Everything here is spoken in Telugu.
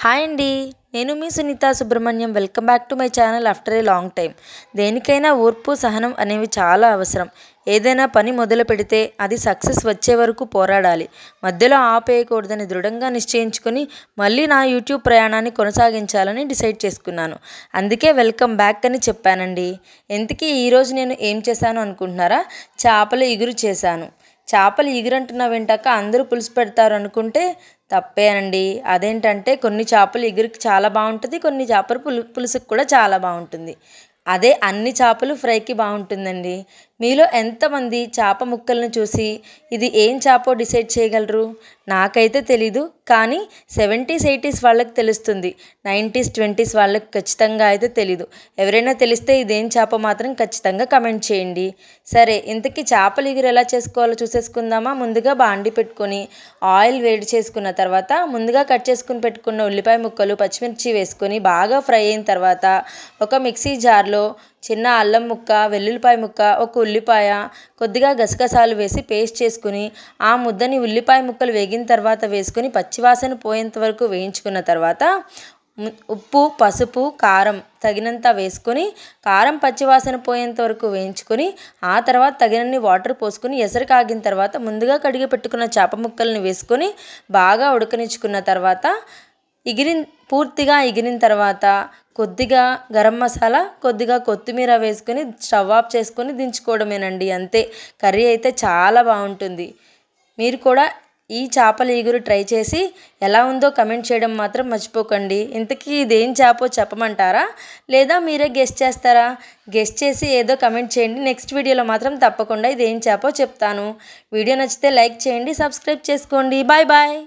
హాయ్ అండి. నేను మీ Sunitha Subrahmanyam. Welcome back to my channel after a long time. దేనికైనా ఓర్పు, సహనం అనేవి చాలా అవసరం. ఏదైనా పని మొదలు పెడితే అది సక్సెస్ వచ్చే వరకు పోరాడాలి. మధ్యలో ఆపేయకూడదని దృఢంగా నిశ్చయించుకొని మళ్ళీ నా యూట్యూబ్ ప్రయాణాన్ని కొనసాగించాలని డిసైడ్ చేసుకున్నాను. అందుకే వెల్కమ్ బ్యాక్ అని చెప్పానండి. ఇంతకీ ఈరోజు నేను ఏం చేశాను అనుకుంటున్నారా? చేపల ఇగురు చేశాను. చేపలు ఇగురంటున్నా వింటాక అందరూ పులుసు పెడతారు అనుకుంటే తప్పేనండి. అదేంటంటే కొన్ని చేపలు ఇగురికి చాలా బాగుంటుంది, కొన్ని చేపలు పులుసుకు కూడా చాలా బాగుంటుంది. అదే అన్ని చేపలు ఫ్రైకి బాగుంటుందండి. మీలో ఎంతమంది చేప ముక్కలను చూసి ఇది ఏం చేపో డిసైడ్ చేయగలరు? నాకైతే తెలీదు, కానీ 70s 80s వాళ్ళకి తెలుస్తుంది. 90s 20s వాళ్ళకి ఖచ్చితంగా అయితే తెలీదు. ఎవరైనా తెలిస్తే ఇదేం చేప మాత్రం ఖచ్చితంగా కమెంట్ చేయండి. సరే, ఇంతకీ చేపల ఇగురు ఎలా చేసుకోవాలో చూసేసుకుందామా? ముందుగా బాండి పెట్టుకొని ఆయిల్ వేడి చేసుకున్న తర్వాత ముందుగా కట్ చేసుకుని పెట్టుకున్న ఉల్లిపాయ ముక్కలు, పచ్చిమిర్చి వేసుకొని బాగా ఫ్రై అయిన తర్వాత ఒక మిక్సీ జార్లో చిన్న అల్లం ముక్క, వెల్లుల్లిపాయ ముక్క, ఒక ఉల్లిపాయ, కొద్దిగా గసగసాలు వేసి పేస్ట్ చేసుకుని ఆ ముద్దని ఉల్లిపాయ ముక్కలు వేగిన తర్వాత వేసుకొని పచ్చివాసన పోయేంత వరకు వేయించుకున్న తర్వాత ఉప్పు, పసుపు, కారం తగినంత వేసుకొని కారం పచ్చివాసన పోయేంత వరకు వేయించుకొని ఆ తర్వాత తగినన్ని వాటర్ పోసుకొని ఎసరు కాగిన తర్వాత ముందుగా కడిగి పెట్టుకున్న చేప ముక్కల్ని వేసుకొని బాగా ఉడకనిచ్చుకున్న తర్వాత పూర్తిగా ఎగిరిన తర్వాత కొద్దిగా గరం మసాలా, కొద్దిగా కొత్తిమీర వేసుకొని స్టవ్ ఆఫ్ చేసుకొని దించుకోవడమేనండి. అంతే. కర్రీ అయితే చాలా బాగుంటుంది. మీరు కూడా ఈ చేపల ఇగురు ట్రై చేసి ఎలా ఉందో కమెంట్ చేయడం మాత్రం మర్చిపోకండి. ఇంతకీ ఇదేం చేపో చెప్పమంటారా, లేదా మీరే గెస్ట్ చేస్తారా? గెస్ట్ చేసి ఏదో కమెంట్ చేయండి. నెక్స్ట్ వీడియోలో మాత్రం తప్పకుండా ఇదేం చేపో చెప్తాను. వీడియో నచ్చితే లైక్ చేయండి, సబ్స్క్రైబ్ చేసుకోండి. Bye bye.